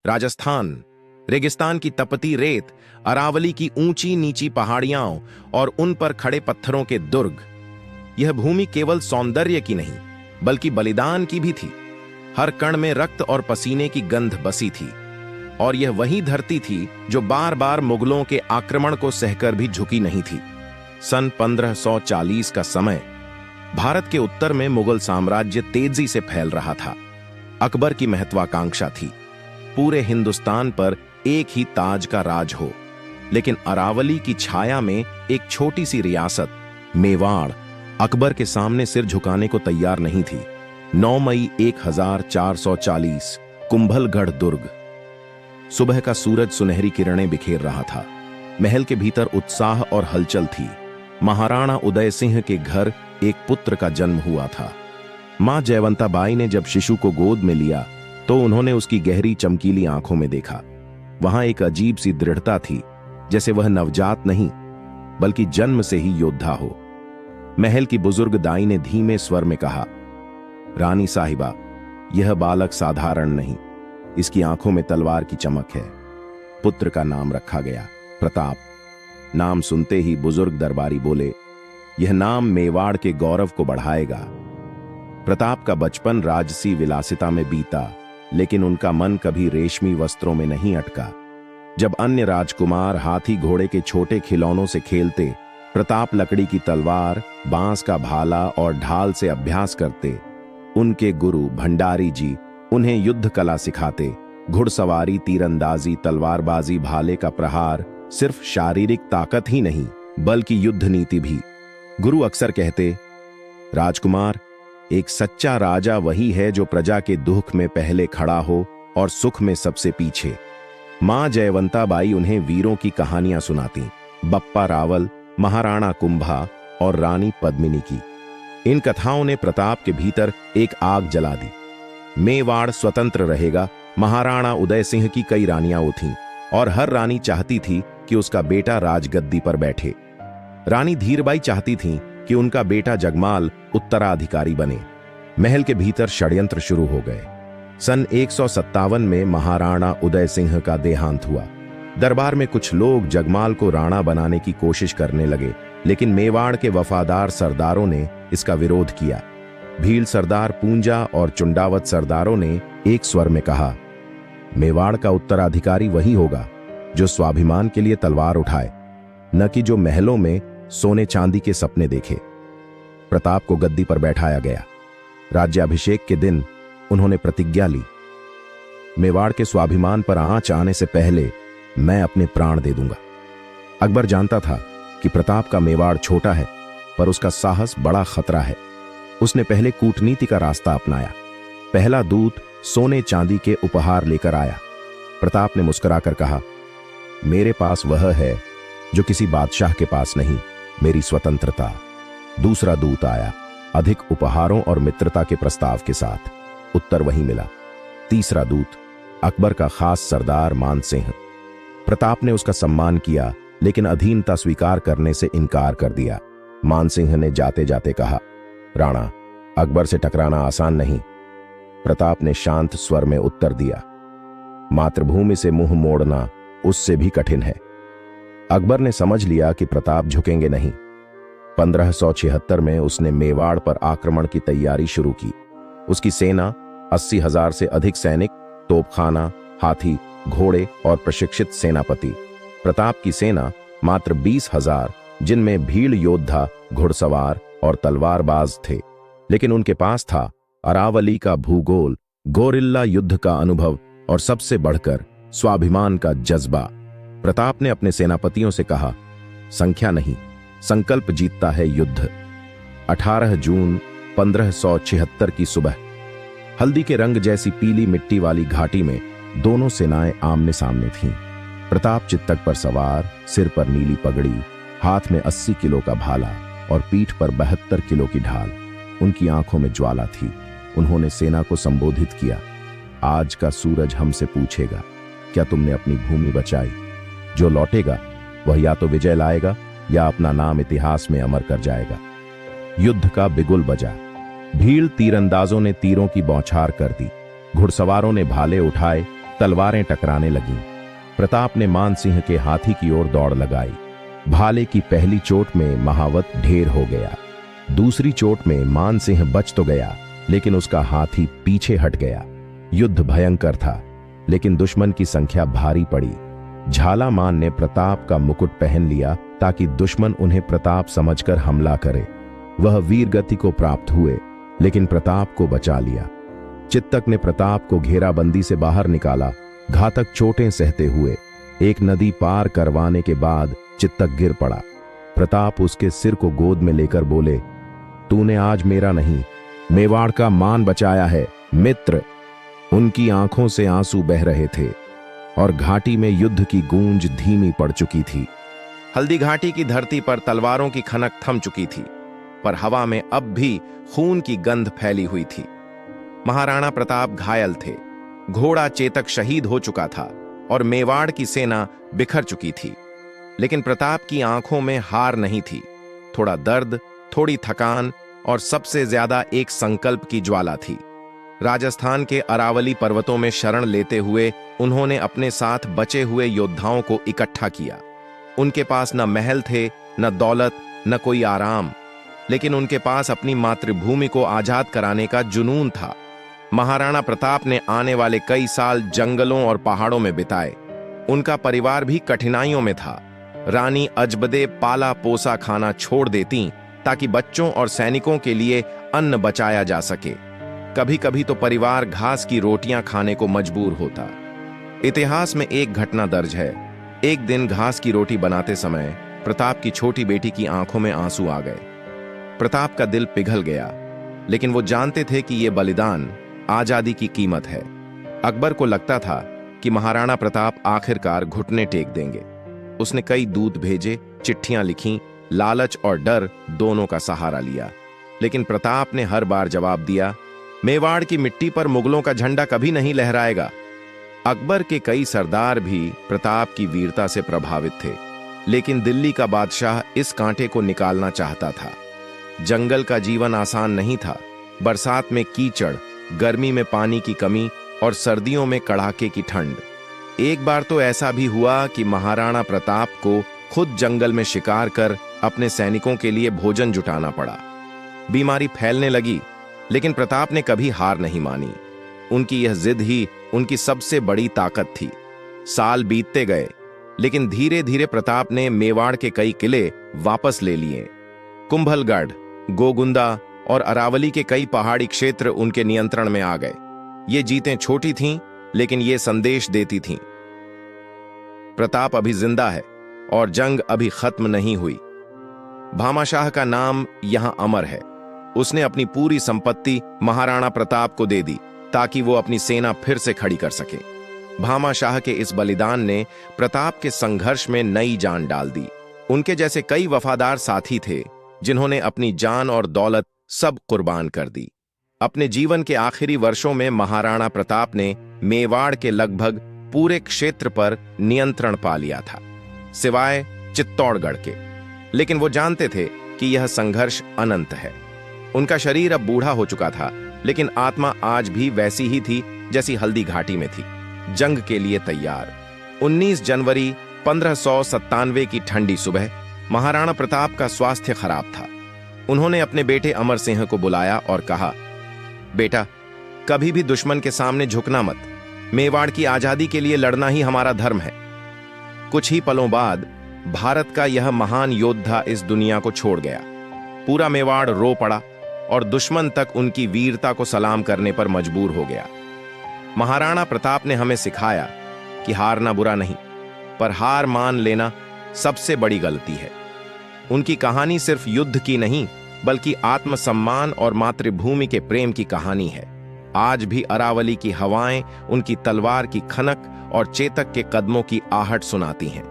राजस्थान, रेगिस्तान की तपती रेत, अरावली की ऊंची नीची पहाड़ियां और उन पर खड़े पत्थरों के दुर्ग। यह भूमि केवल सौंदर्य की नहीं, बल्कि बलिदान की भी थी। हर कण में रक्त और पसीने की गंध बसी थी। और यह वही धरती थी जो बार बार मुगलों के आक्रमण को सहकर भी झुकी नहीं थी। सन 1540 का समय। भारत के उत्तर में मुगल साम्राज्य तेजी से फैल रहा था। अकबर की महत्वाकांक्षा थी पूरे हिंदुस्तान पर एक ही ताज का राज हो। लेकिन अरावली की छाया में एक छोटी सी रियासत मेवाड़ अकबर के सामने सिर झुकाने को तैयार नहीं थी। 9 मई 1440, कुंभलगढ़ दुर्ग। सुबह का सूरज सुनहरी किरणें बिखेर रहा था। महल के भीतर उत्साह और हलचल थी। महाराणा उदय सिंह के घर एक पुत्र का जन्म हुआ था। मां जयवंता बाई ने जब शिशु को गोद में लिया तो उन्होंने उसकी गहरी चमकीली आंखों में देखा। वहां एक अजीब सी दृढ़ता थी, जैसे वह नवजात नहीं बल्कि जन्म से ही योद्धा हो। महल की बुजुर्ग दाई ने धीमे स्वर में कहा, रानी साहिबा, यह बालक साधारण नहीं, इसकी आंखों में तलवार की चमक है। पुत्र का नाम रखा गया प्रताप। नाम सुनते ही बुजुर्ग दरबारी बोले, यह नाम मेवाड़ के गौरव को बढ़ाएगा। प्रताप का बचपन राजसी विलासिता में बीता, लेकिन उनका मन कभी रेशमी वस्त्रों में नहीं अटका। जब अन्य राजकुमार हाथी घोड़े के छोटे खिलौनों से खेलते, प्रताप लकड़ी की तलवार, बांस का भाला और ढाल से अभ्यास करते। उनके गुरु भंडारी जी उन्हें युद्ध कला सिखाते। घुड़सवारी, तीरंदाजी, तलवारबाजी, भाले का प्रहार सिर्फ शारीरिक ताकत ही नहीं बल्कि युद्ध नीति भी। गुरु अक्सर कहते, राजकुमार, एक सच्चा राजा वही है जो प्रजा के दुख में पहले खड़ा हो और सुख में सबसे पीछे। मां जयवंता बाई उन्हें वीरों की कहानियां सुनाती, बप्पा रावल, महाराणा कुंभा और रानी पद्मिनी की। इन कथाओं ने प्रताप के भीतर एक आग जला दी। मेवाड़ स्वतंत्र रहेगा। महाराणा उदय सिंह की कई रानियां उठीं और हर रानी चाहती थी कि उसका बेटा राजगद्दी पर बैठे। रानी धीरबाई चाहती थीं कि उनका बेटा जगमाल उत्तराधिकारी बने। महल के भीतर षड्यंत्र शुरू हो गए। सन 157 में महाराणा उदय सिंह का देहांत हुआ। दरबार में कुछ लोग जगमाल को राणा बनाने की कोशिश करने लगे, लेकिन मेवाड़ के वफादार सरदारों ने इसका विरोध किया। भील सरदार पूंजा और चुंडावत सरदारों ने एक स्वर में कहा, मेवाड़ का उत्तराधिकारी वही होगा जो स्वाभिमान के लिए तलवार उठाए, न कि जो महलों में सोने चांदी के सपने देखे। प्रताप को गद्दी पर बैठाया गया। राज्याभिषेक के दिन उन्होंने प्रतिज्ञा ली, मेवाड़ के स्वाभिमान पर आंच आने से पहले मैं अपने प्राण दे दूंगा। अकबर जानता था कि प्रताप का मेवाड़ छोटा है, पर उसका साहस बड़ा खतरा है। उसने पहले कूटनीति का रास्ता अपनाया। पहला दूत सोने चांदी के उपहार लेकर आया। प्रताप ने मुस्कुराकर कहा, मेरे पास वह है जो किसी बादशाह के पास नहीं, मेरी स्वतंत्रता। दूसरा दूत आया, अधिक उपहारों और मित्रता के प्रस्ताव के साथ। उत्तर वही मिला। तीसरा दूत अकबर का खास सरदार मान सिंह। प्रताप ने उसका सम्मान किया, लेकिन अधीनता स्वीकार करने से इनकार कर दिया। मान सिंह ने जाते जाते कहा, राणा, अकबर से टकराना आसान नहीं। प्रताप ने शांत स्वर में उत्तर दिया, मातृभूमि से मुंह मोड़ना उससे भी कठिन है। अकबर ने समझ लिया कि प्रताप झुकेंगे नहीं। 1576 में उसने मेवाड़ पर आक्रमण की तैयारी शुरू की। उसकी सेना 80,000 से अधिक सैनिक, तोपखाना, हाथी, घोड़े और प्रशिक्षित सेनापति। प्रताप की सेना मात्र 20,000, जिनमें भील योद्धा, घुड़सवार और तलवारबाज थे। लेकिन उनके पास था अरावली का भूगोल, गोरिल्ला युद्ध का अनुभव और सबसे बढ़कर स्वाभिमान का जज्बा। प्रताप ने अपने सेनापतियों से कहा, संख्या नहीं, संकल्प जीतता है युद्ध। 18 जून 1576 की सुबह हल्दी के रंग जैसी पीली मिट्टी वाली घाटी में दोनों सेनाएं आमने सामने थीं। प्रताप चित्तक पर सवार, सिर पर नीली पगड़ी, हाथ में 80 किलो का भाला और पीठ पर 72 किलो की ढाल। उनकी आंखों में ज्वाला थी। उन्होंने सेना को संबोधित किया, आज का सूरज हमसे पूछेगा, क्या तुमने अपनी भूमि बचाई? जो लौटेगा वह या तो विजय लाएगा या अपना नाम इतिहास में अमर कर जाएगा। युद्ध का बिगुल बजा। भील तीरंदाजों ने तीरों की बौछार कर दी। घुड़सवारों ने भाले उठाए तलवारें टकराने लगीं। प्रताप ने मानसिंह के हाथी की ओर दौड़ लगाई। भाले की पहली चोट में महावत ढेर हो गया। दूसरी चोट में मानसिंह बच तो गया, लेकिन उसका हाथी पीछे हट गया। युद्ध भयंकर था, लेकिन दुश्मन की संख्या भारी पड़ी। झालामान ने प्रताप का मुकुट पहन लिया ताकि दुश्मन उन्हें प्रताप समझकर हमला करे। वह वीर गति को प्राप्त हुए, लेकिन प्रताप को बचा लिया। चित्तक ने प्रताप को घेराबंदी से बाहर निकाला। घातक चोटें सहते हुए एक नदी पार करवाने के बाद चित्तक गिर पड़ा। प्रताप उसके सिर को गोद में लेकर बोले, तूने आज मेरा नहीं, मेवाड़ का मान बचाया है मित्र। उनकी आंखों से आंसू बह रहे थे और घाटी में युद्ध की गूंज धीमी पड़ चुकी थी। हल्दी घाटी की धरती पर तलवारों की खनक थम चुकी थी, पर हवा में अब भी खून की गंध फैली हुई थी। महाराणा प्रताप घायल थे। घोड़ा चेतक शहीद हो चुका था और मेवाड़ की सेना बिखर चुकी थी, लेकिन प्रताप की आंखों में हार नहीं थी। थोड़ा दर्द, थोड़ी थकान और सबसे ज्यादा एक संकल्प की ज्वाला थी। राजस्थान के अरावली पर्वतों में शरण लेते हुए उन्होंने अपने साथ बचे हुए योद्धाओं को इकट्ठा किया। उनके पास न महल थे, न दौलत, न कोई आराम, लेकिन उनके पास अपनी मातृभूमि को आजाद कराने का जुनून था। महाराणा प्रताप ने आने वाले कई साल जंगलों और पहाड़ों में बिताए। उनका परिवार भी कठिनाइयों में था। रानी अजबदे पाला पोसा खाना छोड़ देती ताकि बच्चों और सैनिकों के लिए अन्न बचाया जा सके। कभी कभी तो परिवार घास की रोटियां खाने को मजबूर होता। इतिहास में एक घटना दर्ज है। एक दिन घास की रोटी बनाते समय प्रताप की छोटी बेटी की आंखों में आंसू आ गए। प्रताप का दिल पिघल गया, लेकिन वो जानते थे कि यह बलिदान आजादी की कीमत है। अकबर को लगता था कि महाराणा प्रताप आखिरकार घुटने टेक देंगे। उसने कई दूत भेजे, चिट्ठियां लिखीं, लालच और डर दोनों का सहारा लिया, लेकिन प्रताप ने हर बार जवाब दिया, मेवाड़ की मिट्टी पर मुगलों का झंडा कभी नहीं लहराएगा। अकबर के कई सरदार भी प्रताप की वीरता से प्रभावित थे, लेकिन दिल्ली का बादशाह इस कांटे को निकालना चाहता था। जंगल का जीवन आसान नहीं था। बरसात में कीचड़, गर्मी में पानी की कमी और सर्दियों में कड़ाके की ठंड। एक बार तो ऐसा भी हुआ कि महाराणा प्रताप को खुद जंगल में शिकार कर अपने सैनिकों के लिए भोजन जुटाना पड़ा। बीमारी फैलने लगी, लेकिन प्रताप ने कभी हार नहीं मानी। उनकी यह जिद ही उनकी सबसे बड़ी ताकत थी। साल बीतते गए, लेकिन धीरे धीरे प्रताप ने मेवाड़ के कई किले वापस ले लिए। कुंभलगढ़, गोगुंदा और अरावली के कई पहाड़ी क्षेत्र उनके नियंत्रण में आ गए। ये जीतें छोटी थीं, लेकिन ये संदेश देती थीं, प्रताप अभी जिंदा है और जंग अभी खत्म नहीं हुई। भामाशाह का नाम यहां अमर है। उसने अपनी पूरी संपत्ति महाराणा प्रताप को दे दी ताकि वो अपनी सेना फिर से खड़ी कर सके। भामाशाह के इस बलिदान ने प्रताप के संघर्ष में नई जान डाल दी। उनके जैसे कई वफादार साथी थे जिन्होंने अपनी जान और दौलत सब कुर्बान कर दी। अपने जीवन के आखिरी वर्षों में महाराणा प्रताप ने मेवाड़ के लगभग पूरे क्षेत्र पर नियंत्रण पा लिया था, सिवाय चित्तौड़गढ़ के। लेकिन वो जानते थे कि यह संघर्ष अनंत है। उनका शरीर अब बूढ़ा हो चुका था, लेकिन आत्मा आज भी वैसी ही थी जैसी हल्दी घाटी में थी, जंग के लिए तैयार। 19 जनवरी 1597 की ठंडी सुबह महाराणा प्रताप का स्वास्थ्य खराब था। उन्होंने अपने बेटे अमर सिंह को बुलाया और कहा, बेटा, कभी भी दुश्मन के सामने झुकना मत। मेवाड़ की आजादी के लिए लड़ना ही हमारा धर्म है। कुछ ही पलों बाद भारत का यह महान योद्धा इस दुनिया को छोड़ गया। पूरा मेवाड़ रो पड़ा और दुश्मन तक उनकी वीरता को सलाम करने पर मजबूर हो गया। महाराणा प्रताप ने हमें सिखाया कि हारना बुरा नहीं, पर हार मान लेना सबसे बड़ी गलती है। उनकी कहानी सिर्फ युद्ध की नहीं, बल्कि आत्मसम्मान और मातृभूमि के प्रेम की कहानी है। आज भी अरावली की हवाएं उनकी तलवार की खनक और चेतक के कदमों की आहट सुनाती हैं।